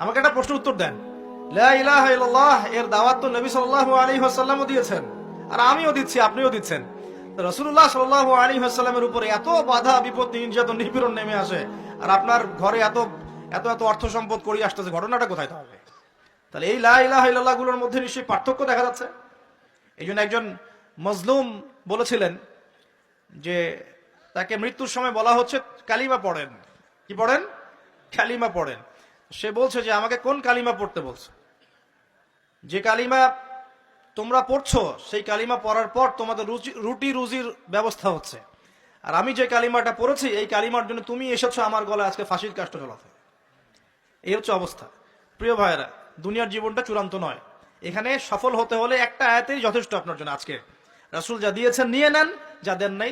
আমাকে একটা প্রশ্ন উত্তর দেন। লা ইলাহা ইল্লাল্লাহ এর দাওয়াত তো নবী সাল্লাল্লাহু আলাইহি ওয়াসাল্লামও দিয়েছেন, আর আমিও দিচ্ছি, আপনিও দিচ্ছেন। রাসূলুল্লাহ সাল্লাল্লাহু আলাইহি ওয়াসাল্লামের উপরে এত বাধা বিপত্তি নির্যাতন নিপীড়ন নেমে আসে, আর আপনার ঘরে এত এত এত অর্থ সম্পদ করি আসতেছে, ঘটনাটা কোথায় তাহলে? তাহলে এই লা ইলাহা ইল্লাল্লাহ গুলোর মধ্যে নিশ্চয়ই পার্থক্য দেখা যাচ্ছে। এই জন্য একজন মজলুম বলেছিলেন যে তাকে মৃত্যুর সময় বলা হচ্ছে কালিমা পড়েন। কি পড়েন? কালিমা পড়েন। সে বলছে যে আমাকে কোন কালিমা পড়তে বলছে? যে কালিমা তোমরা পড়ছো সেই কালিমা পড়ার পর তোমাদের রুটি রুজির ব্যবস্থা হচ্ছে, আর আমি যে কালিমাটা পড়েছি এই কালিমার জন্য তুমি এসেছো আমার গলায় আজকে ফাঁসির কাষ্ট চলাতে। এই হচ্ছে অবস্থা। প্রিয় ভাইয়েরা, দুনিয়ার জীবনটা চূড়ান্ত নয়। এখানে সফল হতে হলে একটা আয়াতেই যথেষ্ট আপনার জন্য। আজকে রাসূল যা দিয়েছেন নিয়ে নেন, যা দেন নাই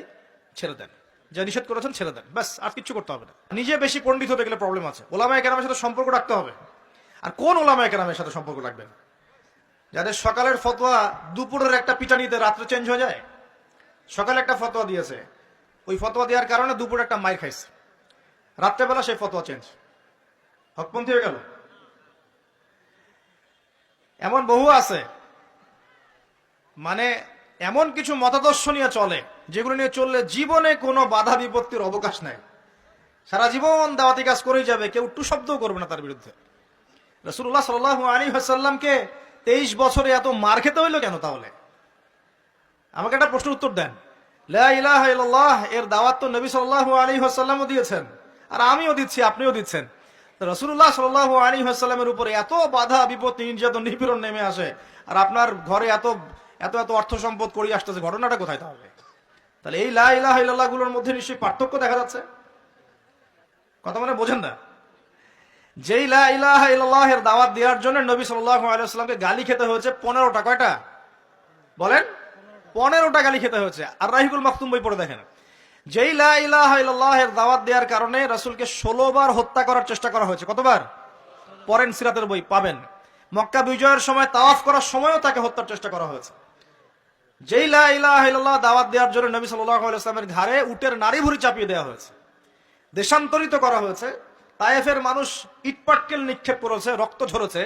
ছেড়ে দেন, যা নিষেধ করেছেন ছেড়ে দেন, ব্যাস, আর কিছু করতে হবে না। নিজে বেশি পণ্ডিত হতে গেলে প্রবলেম আছে। ওলামায়ে কেরামের সাথে সম্পর্ক রাখতে হবে। আর কোন ওলামায়ে কেরামের সাথে সম্পর্ক রাখবেন? যাদের সকালের ফতোয়া দুপুরের একটা পিটানিতে রাত্রে চেঞ্জ হয়ে যায়। সকালে একটা ফতোয়া দিয়েছে, ওই ফতোয়া দেওয়ার কারণে দুপুরে একটা মাইর খাইছে, রাত্রেবেলা সেই ফতোয়া চেঞ্জ, হকপন্থী হয়ে গেল। এমন বহু আছে, মানে এমন কিছু মতাদর্শ নিয়ে চলে যেগুলো নিয়ে চললে জীবনে কোনো বাধা বিপত্তির অবকাশ নাই। সারা জীবন দাওয়াতি কাজ করেই যাবে, কেউ টু শব্দও করবে না তার বিরুদ্ধে। রাসূলুল্লাহ সাল্লাল্লাহু আলাইহি ওয়াসাল্লামকে 23 বছরে এত মার খেতে হইলো কেন তাহলে? আমাকে একটা প্রশ্ন উত্তর দেন। লা ইলাহা ইল্লাল্লাহ এর দাওয়াত তো নবী সাল্লাল্লাহু আলাইহি ওয়াসাল্লামও দিয়েছেন, আর আমিও দিচ্ছি, আপনিও দিচ্ছেন। রাসূলুল্লাহ সাল্লাল্লাহু আলাইহি ওয়াসাল্লামের উপরে এত বাধা বিপত্তি নির্যাতন নিপীড়ন নেমে আসে, আর আপনার ঘরে এত এত এত অর্থ সম্পদ করি আসতেছে, ঘটনাটা কোথায় তাহলে? তাহলে এই লা ইলাহা ইল্লাল্লাহ গুলোর মধ্যে নিশ্চয়ই পার্থক্য দেখা যাচ্ছে। কথা মানে বোঝেন না? যেই লা ইলাহা ইল্লাল্লাহ এর দাওয়াত দেওয়ার জন্য নবী সাল্লাল্লাহু আলাইহি ওয়াসাল্লামকে গালি খেতে হয়েছে 15টা। কয়টা বলেন? 15টা গালি খেতে হয়েছে। আর রাহিকুল মাকতুম বই পড়ে দেখেন, যেই লা ইলাহা ইল্লাল্লাহ এর দাওয়াত দেওয়ার কারণে রাসূলকে 16 বার হত্যা করার চেষ্টা করা হয়েছে। কতবার? পড়েন, সিরাতের বই পাবেন। মক্কা বিজয়ের সময় তাওয়াফ করার সময়ও তাকে হত্যার চেষ্টা করা হয়েছে। যেই লা ইলাহা ইল্লাল্লাহ দাওয়াত দেওয়ার জন্য নবী সাল্লাল্লাহু আলাইহি ওয়াসাল্লামের ঘাড়ে উটের নাড়ি ভুঁড়ি চাপিয়ে দেওয়া হয়েছে, দেশান্তরিত করা হয়েছে, তায়েফের মানুষ ইটপাটকেল নিক্ষেপ করেছে, রক্ত ঝরেছে।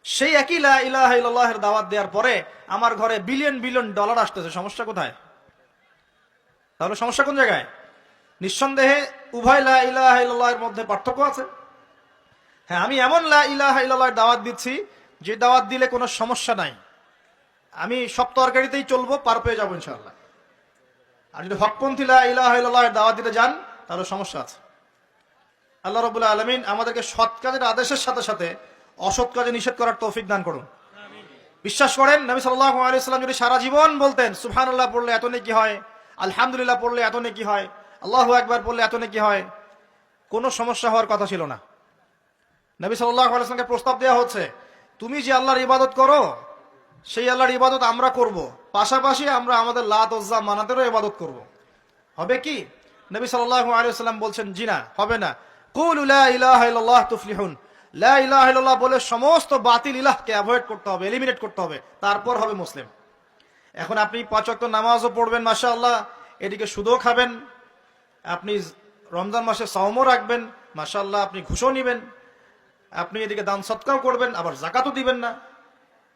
সেই একই লা ইলাহা ইল্লাল্লাহের দাওয়াত দেওয়ার পরে আমার ঘরে বিলিয়ন বিলিয়ন ডলার আসতেছে, সমস্যা কোথায়? তাহলে সমস্যা কোন জায়গায়? নিঃসন্দেহে উভয় লা ইলাহা ইল্লাল্লাহের মধ্যে পার্থক্য আছে। হ্যাঁ, আমি এমন লা ইলাহা ইল্লাল্লাহের দাওয়াত দিচ্ছি যে দাওয়াত দিলে কোনো সমস্যা নাই, আমি সব তরকারিতেই চলবো, পার পেয়ে যাবো ইনশাআল্লাহ। আর যদি হকপন্থী লা ইলাহা ইল্লাল্লাহের দাওয়াত দিতে যান তাহলে সমস্যা আছে। আল্লাহ রাব্বুল আলামিন আমাদেরকে সৎ কাজের আদেশের সাথে সাথে অসৎ কাজে নিষেধ করার তৌফিক দান করুন। বিশ্বাস করেন, নবী সাল্লাল্লাহু আলাইহি ওয়াসাল্লাম যদি সারা জীবন বলতেন সুবহানাল্লাহ পড়লে এত নেকি হয়, আলহামদুলিল্লাহ পড়লে এত নেকি হয়, আল্লাহু আকবার পড়লে এত নেকি হয়, কোনো সমস্যা হওয়ার কথা ছিল না। নবী সাল্লাল্লাহু আলাইহি ওয়াসাল্লামকে প্রস্তাব দেওয়া হচ্ছে, তুমি যে আল্লাহর ইবাদত করো সেই আল্লাহর ইবাদত আমরা করব, পাশাপাশি আমরা আমাদের লাত উজ্জা মানাতেরও ইবাদত করব। হবে কি? নবী সাল্লাল্লাহু আলাইহি ওয়াসাল্লাম বলছেন, জি না, হবে না। কুলু লা ইলাহা ইল্লাল্লাহ তুফলিহুন। লা ইলাহা ইল্লাল্লাহ বলে সমস্ত বাতিল ইলাহকে অ্যাভয়েড করতে হবে, এলিমিনেট করতে হবে, তারপর হবে মুসলিম। এখন আপনি 5 ওয়াক্ত নামাজও পড়বেন মাশাআল্লাহ, এদিকে সুদও খাবেন, আপনি রমজান মাসে সাওমও রাখবেন মাশাআল্লাহ, আপনি ঘুষও নিবেন, আপনি এদিকে দান সদকাও করবেন, আবার যাকাতও দিবেন না,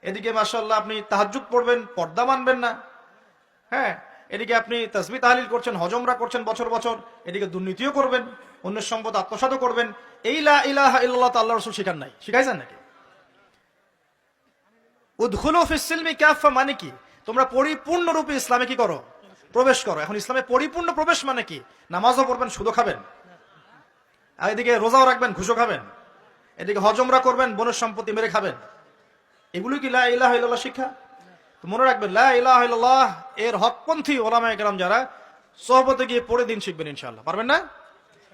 এদিকে মাশাআল্লাহ আপনি তাহাজ্জুদ পড়বেন, পর্দা মানবেন না, হ্যাঁ, এদিকে আপনি তাসবিহ তাহলিল করছেন, হজ উমরা করছেন বছর বছর, এদিকে দুর্নীতিও করবেন, অন্যের সম্পদ আত্মসাৎও করবেন। এই লা ইলাহা ইল্লাল্লাহ তো আল্লাহর রাসূল শিখান নাই, শিখাইছেন নাকি? উদখুলু ফিস সিলমি কাফা মানে কি? তোমরা পরিপূর্ণরূপে ইসলামে কি করো? প্রবেশ করো। এখন ইসলামে পরিপূর্ণ প্রবেশ মানে কি? নামাজও পড়বেন, সুদও খাবেন, আর এদিকে রোজাও রাখবেন, ঘুষও খাবেন, এদিকে হজ উমরা করবেন, বনের সম্পত্তি মেরে খাবেন। এগুলো কি লা ইলাহা ইল্লাল্লাহ শিক্ষা? তো মনে রাখবেন, লা ইলাহা ইল্লাল্লাহ এর হকপন্থী ওলামায়ে কেরাম যারা, সোহবতে গিয়ে পড়ে দিন শিখবেন ইনশাআল্লাহ। পারবেন না?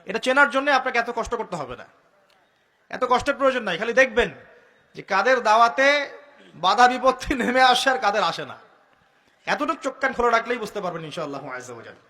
এটা চেনার জন্য আপনাকে এত কষ্ট করতে হবে না, এত কষ্টের প্রয়োজন নাই। খালি দেখবেন যে কাদের দাওয়াতে বাধা বিপত্তি নেমে আসে আর কাদের আসে না। এতটুকু চোখ কান খোলা রাখলেই বুঝতে পারবেন ইনশাআল্লাহ আযজা ওয়া জাল্লা।